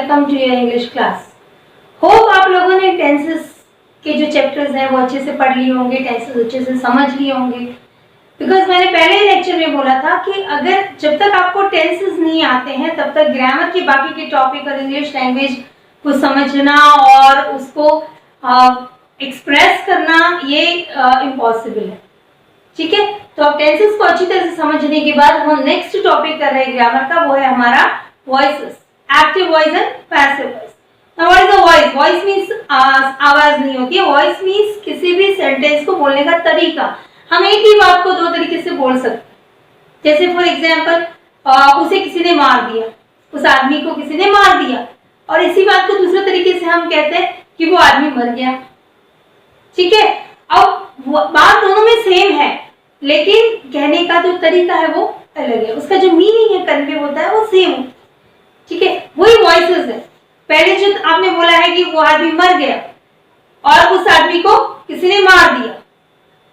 Welcome to your English class. Hope आप लोगों ने टेंसेस के जो चैप्टर्स हैं वो अच्छे से पढ़ लिए होंगे, टेंसेस अच्छे से समझ लिए होंगे। बिकॉज मैंने पहले लेक्चर में बोला था कि अगर जब तक आपको टेंसेस नहीं आते हैं तब तक ग्रामर के बाकी के टॉपिक और इंग्लिश लैंग्वेज को समझना और उसको एक्सप्रेस करना ये इम्पॉसिबल है। ठीक है, तो अब टेंसेस को अच्छी तरह से समझने के बाद हम नेक्स्ट टॉपिक कर रहे हैं ग्रामर का, वो है हमारा voices, active voice and passive voice. Now what is the voice? Voice means आवाज नहीं होती है, वॉइस मींस किसी भी सेंटेंस को बोलने का तरीका। हम एक ही बात को दो तरीके से बोल सकते हैं। जैसे फॉर एग्जांपल, उसे किसी ने मार दिया, उस आदमी को किसी ने मार दिया, और इसी बात को दूसरे तरीके से हम कहते हैं कि वो आदमी मर गया। ठीक है, अब बात दोनों में सेम है लेकिन कहने का जो तरीका है वो अलग है, उसका जो मीनिंग है कन्वे होता है वो सेम है। ठीक है, वही वॉइसेस है। पहले जो आपने बोला है कि वो आदमी मर गया और उस आदमी को किसी ने मार दिया।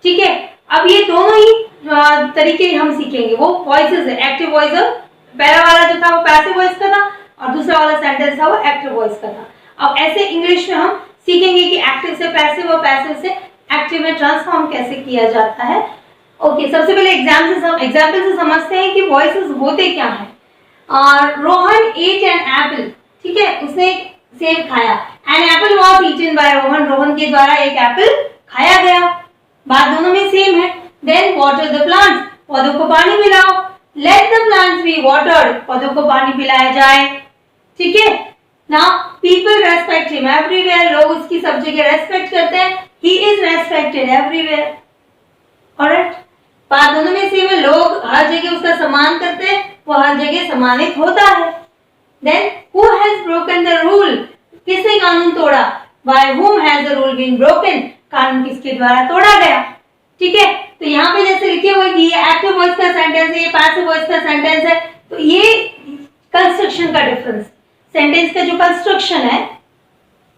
ठीक है, अब ये दोनों ही तरीके हम सीखेंगे, वो वॉइसेस है। एक्टिव वॉइस, पहला वाला जो था वो पैसिव वॉइस का था और दूसरा वाला सेंटेंस था वो एक्टिव वॉइस का था। अब ऐसे इंग्लिश में हम सीखेंगे कि एक्टिव से पैसिव और पैसिव से एक्टिव में ट्रांसफॉर्म कैसे किया जाता है। ओके, सबसे पहले एग्जाम्पल से समझते हैं कि वॉइसेस होते क्या हैं। Rohan ate an apple. ठीक है, उसने एक सेब खाया। An apple was eaten by Rohan, Rohan के द्वारा एक एप्पल खाया गया। बात दोनों में सेम है। देन वाटर द प्लांट्स, पौधों को पानी पिलाओ। Let the plants be watered, पौधों को पानी पिलाया जाए। ठीक है, now people respect him everywhere, लोग उसकी सब जगह रेस्पेक्ट करते हैं। He is respected everywhere. Alright, बात दोनों में सेम है, लोग हर जगह उसका सम्मान करते हैं, वो हर जगह सम्मानित होता है। Then who has broken the rule? किसने कानून तोड़ा? By whom has the rule been broken? कानून किसके द्वारा तोड़ा गया? ठीक है, तो यहाँ पे जैसे लिखे हुए कि ये एक्टिव वॉइस का सेंटेंस है, ये पैसिव वॉइस का सेंटेंस है, तो ये कंस्ट्रक्शन का डिफरेंस, सेंटेंस का जो कंस्ट्रक्शन है,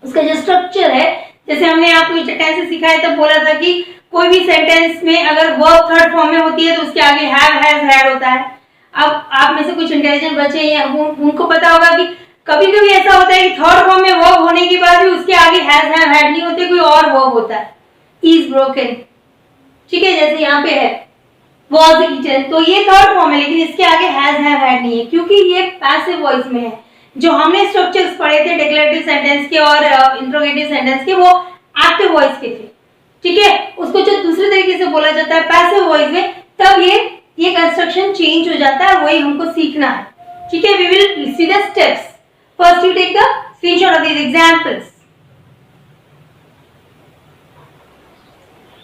उसका जो स्ट्रक्चर है। जैसे हमने आपको टेंस सिखाया तब बोला था कि कोई भी सेंटेंस में अगर वर्ब थर्ड फॉर्म में होती है तो उसके आगे हैव, हैज, हैड होता है। अब आप में से कुछ इंटेलिजेंट बच्चे हैं, उनको पता होगा कि कभी कभी ऐसा होता है कि थर्ड फॉर्म में वर्ब होने के बाद भी उसके आगे हैज, हैव, हैड नहीं होते, कोई और वर्ब होता है, इज ब्रोकन। ठीक है, जैसे यहाँ पे है वॉज ईटन, तो ये थर्ड फॉर्म है लेकिन इसके आगे हैज, हैव, हैड नहीं है क्योंकि ये पैसिव वॉइस में है। जो हमने स्ट्रक्चर्स पढ़े थे डिक्लेरेटिव सेंटेंस के और इंट्रोगेटिव सेंटेंस के, वो एक्टिव वॉइस के थे। ठीक है, उसको जो दूसरे तरीके से बोला जाता है पैसिव वॉइस में, तब ये कंस्ट्रक्शन चेंज हो जाता है, वही हमको सीखना है। ठीक है, we will see the steps. First you take the screenshot of these examples.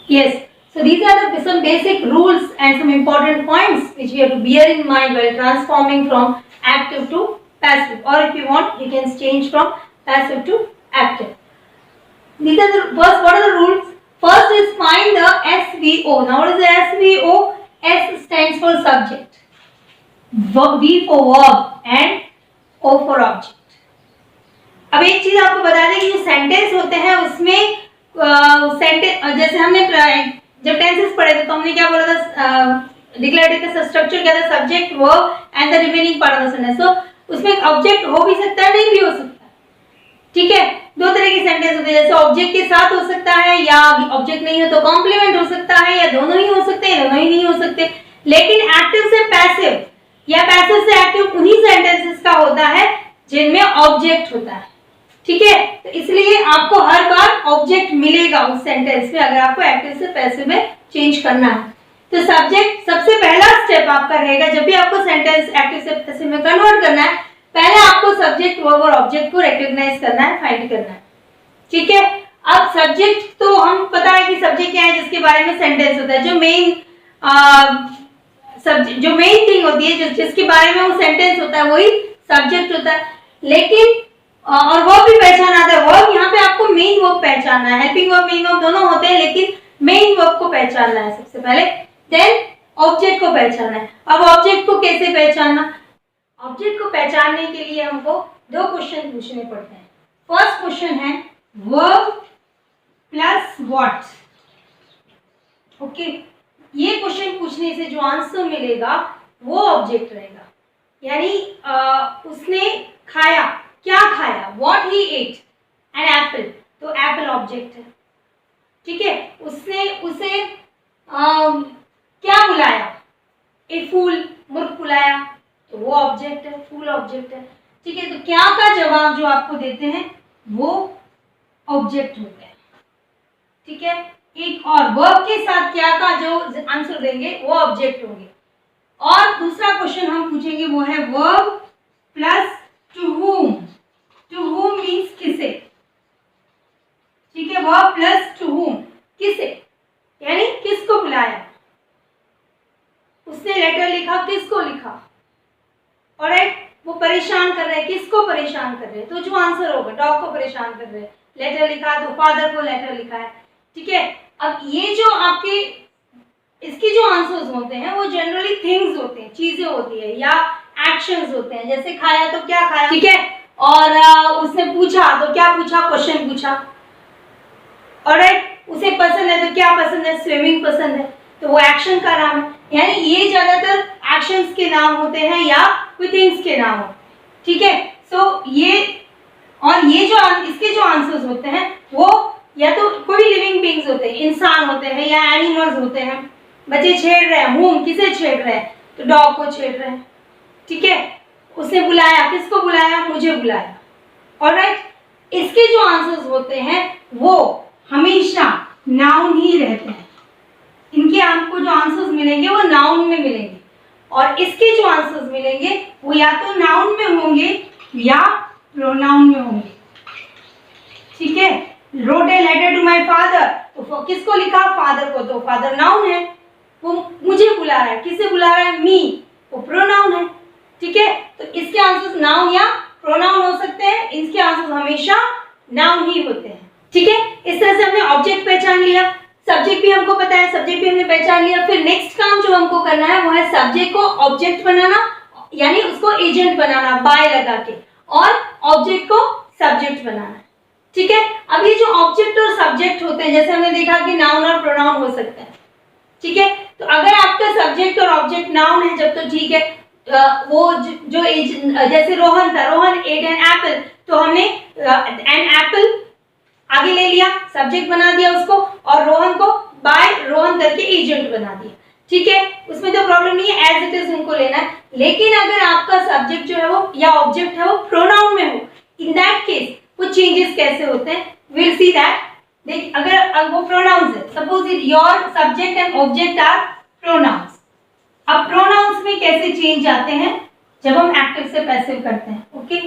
Yes, so these are some basic rules and some important points which we have to bear in mind while transforming from active to passive, or if you want you can change from passive to active. These are the first, what are the rules? First is find the SVO. Now what is the SVO? S stands for subject, V for verb and O for object. अब एक चीज आपको बता दें कि जो sentence होते हैं उसमें सेंटेंस, जैसे हमने जब टेंसेस पढ़े थे तो हमने क्या बोला था, डिक्लेरेटिव का स्ट्रक्चर क्या था, subject, verb and the remaining part of the sentence. तो उसमें ऑब्जेक्ट हो भी सकता है, नहीं भी हो सकता है। ठीक है, दो तरह के सेंटेंस होते हैं, जैसे ऑब्जेक्ट के साथ हो सकता है, या ऑब्जेक्ट नहीं हो तो कॉम्प्लीमेंट हो सकता है, या दोनों ही हो सकते हैं, दोनों ही नहीं हो सकते। लेकिन एक्टिव से पैसिव या पैसिव से एक्टिव उन्हीं सेंटेंसेस का होता है जिनमें ऑब्जेक्ट होता है। ठीक है, तो इसलिए आपको हर बार ऑब्जेक्ट मिलेगा उस सेंटेंस में अगर आपको एक्टिव से पैसिव में चेंज करना है। तो सब्जेक्ट सबसे पहला स्टेप आपका रहेगा, जब भी आपको सेंटेंस एक्टिव से पैसिव में कन्वर्ट करना है, पहले आपको सब्जेक्ट, वर्ब और ऑब्जेक्ट को रिकॉग्नाइज करना है, फाइंड करना है। ठीक है, अब सब्जेक्ट तो हम पता है कि सब्जेक्ट क्या है, जिसके बारे में सेंटेंस होता है, जो मेन थिंग होती है, जिसके बारे में वो सेंटेंस होता है, वही सब्जेक्ट होता है। लेकिन और वर्ब भी पहचान आता है, वर्ब यहाँ पे आपको मेन वर्ब पहचानना है, हेल्पिंग वर्ब, मेन वर्ब दोनों होते हैं, लेकिन मेन वर्ब को पहचानना है सबसे पहले, देन ऑब्जेक्ट को पहचानना है। अब ऑब्जेक्ट को कैसे पहचानना? ऑब्जेक्ट को पहचानने के लिए हमको दो क्वेश्चन पूछने पड़ते हैं। फर्स्ट क्वेश्चन है वर्ब प्लस व्हाट। ओके, ये क्वेश्चन पूछने से जो आंसर मिलेगा वो ऑब्जेक्ट रहेगा। यानी उसने खाया, क्या खाया, what he ate an apple, तो एप्पल ऑब्जेक्ट है, ठीक है। उसने उसे क्या बुलाया, ए फूल, मूर्ख बुलाया, तो वो ऑब्जेक्ट है, फूल ऑब्जेक्ट है, ठीक है। तो क्या का जवाब जो आपको देते हैं वो ऑब्जेक्ट हो गया, ठीक है। एक और वर्ब के साथ क्या का जो आंसर देंगे वो ऑब्जेक्ट होंगे। और दूसरा क्वेश्चन हम पूछेंगे वो है verb plus to whom, to whom means किसे, ठीक है। वर्ब प्लस टू whom, किसे, यानी किसको बुलाया, उसने लेटर लिखा, किसको लिखा, ऑलराइट। वो परेशान कर रहे हैं, किसको परेशान कर रहे हैं, तो जो आंसर होगा डॉग को परेशान कर रहे हैं, लेटर लिखा तो फादर को लेटर लिखा है, ठीक है। अब ये जो आपके इसके जो आंसर्स होते हैं वो जनरली थिंग्स होते हैं, चीजें होती है या एक्शंस होते हैं, जैसे खाया तो क्या खाया, ठीक है। और उसने पूछा तो क्या पूछा, क्वेश्चन पूछा, ऑलराइट। उसे पसंद है तो क्या पसंद है, स्विमिंग पसंद है, तो वो एक्शन का नाम है। यानी ये ज्यादातर एक्शंस के नाम होते हैं या कोई थिंग्स के नाम होते हैं, ठीक है। सो ये और ये जो इसके जो आंसर्स होते हैं वो या तो कोई लिविंग बीइंग्स होते हैं, इंसान होते हैं या एनिमल्स होते हैं। बच्चे छेड़ रहे हैं, होम किसे छेड़ रहे हैं, तो डॉग को छेड़ रहे हैं, ठीक है। उसने बुलाया, किसको बुलाया, मुझे बुलाया, ऑलराइट। इसके जो आंसर्स होते हैं वो हमेशा नाउन ही रहते हैं, इनके आपको जो आंसर्स मिलेंगे वो नाउन में मिलेंगे, और इसके जो आंसर्स मिलेंगे वो या तो नाउन में होंगे या प्रोनाउन में होंगे, ठीक है। Wrote a letter to my father, तो किसको लिखा, फादर को, तो फादर नाउन है, वो मुझे बुला रहा है, किसे बुला रहा है, मी, वो प्रोनाउन है, ठीक है। तो इसके आंसर्स नाउन या प्रोनाउन हो सकते हैं, इसके आंसर्स हमेशा नाउन ही होते हैं, ठीक है। इस तरह से हमने ऑब्जेक्ट पहचान लिया, सब्जेक्ट भी हमको पता है, सब्जेक्ट भी हमने पहचान लिया। फिर नेक्स्ट काम जो हमको करना है वो है सब्जेक्ट को ऑब्जेक्ट बनाना, यानी उसको एजेंट बनाना बाय लगा के, और ऑब्जेक्ट को सब्जेक्ट बनाना, ठीक है। अब ये जो ऑब्जेक्ट और सब्जेक्ट होते हैं, जैसे हमने देखा कि नाउन और प्रोनाउन हो सकते हैं, ठीक है। तो अगर आपका सब्जेक्ट और ऑब्जेक्ट नाउन है जब तो ठीक है, वो जो जैसे रोहन था, रोहन एट एन एप्पल, तो हमने एन एप्पल आगे ले लिया, सब्जेक्ट बना दिया उसको, और रोहन को बाय रोहन करके एजेंट बना दिया, ठीक है। उसमें तो प्रॉब्लम नहीं है, एज इट इज उनको लेना है। लेकिन अगर आपका सब्जेक्ट जो है वो या ऑब्जेक्ट है वो प्रोनाउन में हो, इन दैट केस वो चेंजेस कैसे होते हैं, विल सी दैट। देख, अगर वो प्रोनाउंस है, suppose it your subject and object are pronouns. अब प्रोनाउंस में कैसे चेंज आते हैं, जब हम एक्टिव से पैसिव करते हैं, ओके।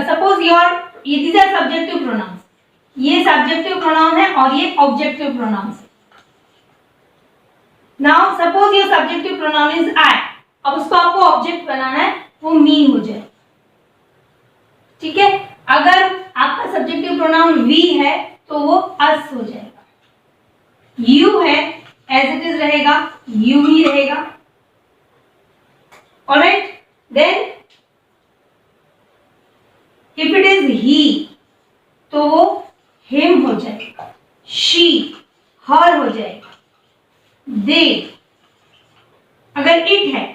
सपोज योर, ये दीज आर सब्जेक्टिव प्रोनाउंस, ये सब्जेक्टिव प्रोनाउन है और ये ऑब्जेक्टिव प्रोनाउंस है। Now suppose your subjective pronoun is I, अब उसको आपको ऑब्जेक्ट बनाना है, वो मी हो जाए, ठीक है। अगर आपका सब्जेक्टिव प्रोनाउन वी है तो वो अस हो जाएगा, यू है एज इट इज रहेगा, यू ही रहेगा, alright. Then if it is he तो वो हिम हो जाएगा, शी हर हो जाएगा, दे अगर इट है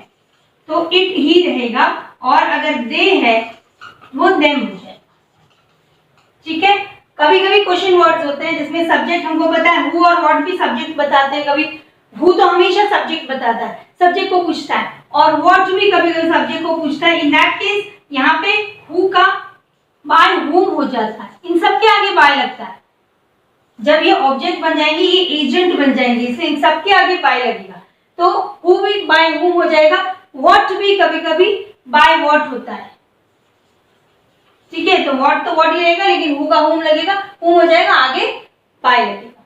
तो इट ही रहेगा, और अगर दे है वो देम हो जाएगा, ठीक है। कभी कभी क्वेश्चन वर्ड्स होते हैं जिसमें सब्जेक्ट हमको पता है, हु और व्हाट भी सब्जेक्ट बताते हैं, कभी हु तो हमेशा सब्जेक्ट बताता है, सब्जेक्ट को पूछता है, और व्हाट भी कभी कभी सब्जेक्ट को पूछता है। इन दैट केस यहाँ पे हु का बाय हुम हो जाता है, इन सब के आगे बाय लगता है। जब ये ऑब्जेक्ट बन जाएंगे, ये एजेंट बन जाएंगे, इसलिए इन सब के आगे बाय लगेगा, तो हु भी बाय हुम हो जाएगा, व्हाट भी कभी कभी बाय व्हाट होता है, ठीक है। तो व्हाट ही रहेगा, लेकिन हु का हुम लगेगा, हुम हो जाएगा, आगे बाय लगेगा,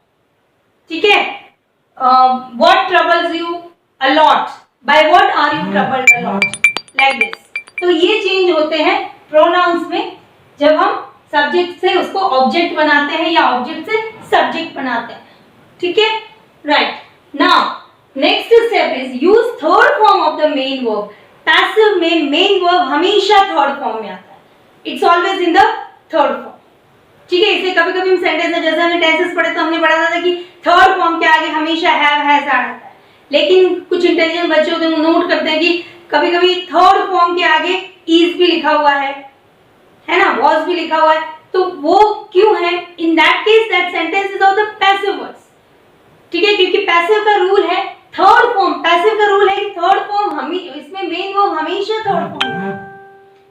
ठीक है। What troubles you a lot, by what are you troubled a lot, like this. तो ये चेंज होते हैं प्रोनाउंस में, जब हम सब्जेक्ट से उसको ऑब्जेक्ट बनाते हैं या ऑब्जेक्ट से सब्जेक्ट बनाते हैं, ठीक है, right. Now next step is use third form of the main verb. Passive में मेन वर्ब हमेशा थर्ड फॉर्म में आता है, it's always in the third form, ठीक है। इसलिए कभी कभी हम सेंटेंस में, जैसे हमने टेंसेस पढ़े तो हमने पढ़ा था कि थर्ड फॉर्म के आगे हमेशा हैव हैज आता है, लेकिन कुछ इंटेलिजेंट बच्चे होते हैं नोट करते हैं कि कभी कभी थर्ड फॉर्म के आगे इज भी लिखा हुआ है, है ना, was भी लिखा हुआ है, तो वो क्यों है? In that case that sentence is of the passive words, ठीक है, क्योंकि पैसिव का रूल है थर्ड फॉर्म, पैसिव का रूल है कि थर्ड फॉर्म हम इसमें मेन वर्ब हमेशा थर्ड फॉर्म है।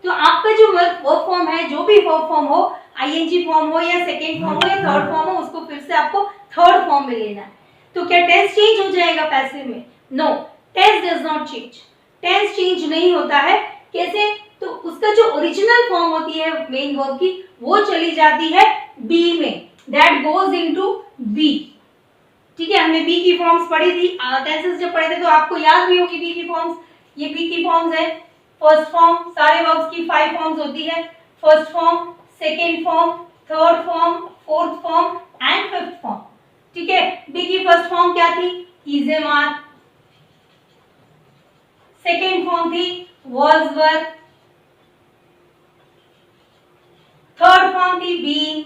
तो आपका जो वर्ब फॉर्म है, जो भी वर्ब फॉर्म हो, आईएनजी फॉर्म हो या सेकेंड फॉर्म हो या थर्ड फॉर्म हो, उसको फिर से आपको थर्ड फॉर्म में लेना है। तो क्या टेंस चेंज हो जाएगा पैसिव में? No, tense does not change, tense change नहीं होता है। कैसे? तो उसका जो ओरिजिनल फॉर्म होती है मेन वर्ब की, वो चली जाती है बी में, दैट गोज इनटू बी, ठीक है। हमने बी की फॉर्म्स पढ़ी थी, टेंसेस जब पढ़े थे तो आपको याद भी होगी बी की फॉर्म्स। ये बी की फॉर्म्स है, फर्स्ट फॉर्म, सारे वर्ब्स की 5 फॉर्म्स होती है, first form, second form, third form, fourth form and fifth form, ठीक है। बी की फर्स्ट फॉर्म क्या थी? इज मार, सेकेंड फॉर्म थी was were, थर्ड फॉर्म थी being,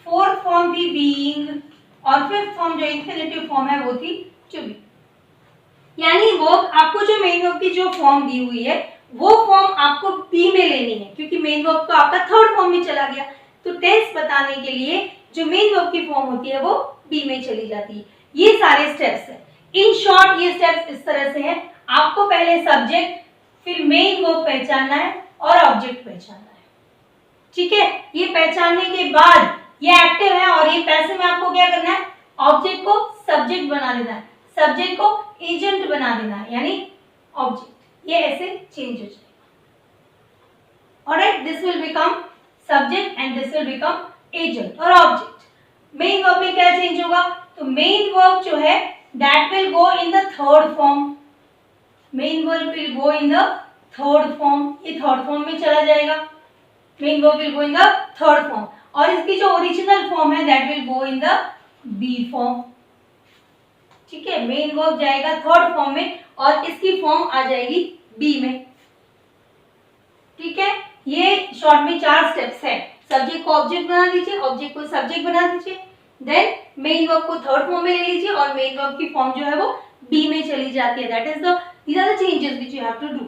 फोर्थ फॉर्म थी being और फिफ्थ फॉर्म जो इंफिनिटिव फॉर्म है वो थी to be। यानी वर्ब आपको जो मेन वर्ब की जो फॉर्म दी हुई है वो फॉर्म आपको बी में लेनी है, क्योंकि मेन वर्ब तो आपका थर्ड फॉर्म में चला गया। तो टेंस बताने के लिए जो मेन वर्ब की फॉर्म होती है वो बी में चली जाती है। ये सारे स्टेप्स है। इन शॉर्ट ये स्टेप्स इस तरह से है, आपको पहले सब्जेक्ट फिर मेन वर्ब पहचानना है और ऑब्जेक्ट पहचानना है, ठीक है। ये पहचानने के बाद ये एक्टिव है और ये पैसिव में आपको क्या करना है? ऑब्जेक्ट को सब्जेक्ट बना देना है, सब्जेक्ट को एजेंट बना देना है, यानी ऑब्जेक्ट, ये ऐसे चेंज हो जाएगा। Alright, this will become subject and this will become agent और ऑब्जेक्ट। मेन वर्ब में क्या चेंज होगा? तो मेन वर्ब जो है that will go in the third form, main verb will go in the third form, ये third form में चला जाएगा। Main verb will go in the third form और इसकी जो ओरिजिनल फॉर्म है that will go in the be form, ठीक है। मेन वर्ब जाएगा थर्ड फॉर्म में और इसकी फॉर्म आ जाएगी बी में, ठीक है। ये शॉर्ट में 4 स्टेप्स है। सब्जेक्ट को ऑब्जेक्ट बना दीजिए, ऑब्जेक्ट को सब्जेक्ट बना दीजिए, देन मेन वर्ब को थर्ड फॉर्म में ले लीजिए और मेन वर्ब की फॉर्म जो है वो बी में चली जाती है। That is the these are the changes which you have to do,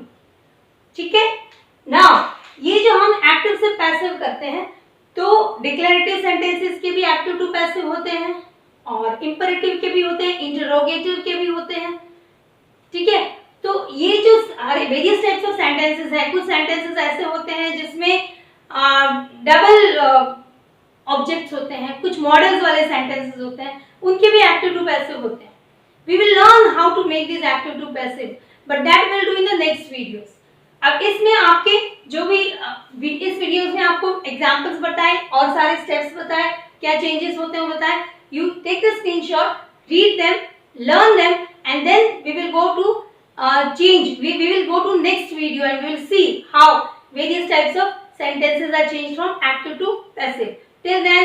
ठीक है। नाउ ये जो हम एक्टिव से पैसिव करते हैं, तो डिक्लेरेटिव सेंटेंसेस के भी एक्टिव टू पैसिव होते हैं और इंपेरेटिव के भी होते हैं, इंटरोगेटिव के भी होते हैं, ठीक है। तो ये जो वेरियस टाइप्स ऑफ सेंटेंसेस है, कुछ सेंटेंसेस ऐसे होते हैं जिसमें डबल ऑब्जेक्ट्स होते हैं, कुछ मॉडल्स वाले सेंटेंसेस होते हैं, उनके भी एक्टिव टू पैसिव होते हैं। We will learn how to make these active to passive, but that we'll do in the next videos. अब इसमें आपके जो भी इस वीडियोस में आपको एग्जांपल्स बताए और सारे स्टेप्स बताए, क्या चेंजेस होते हैं बताए। You take the screenshot, read them, learn them, and then we will go to change. We will go to next video and we will see how various types of sentences are changed from active to passive. Till then.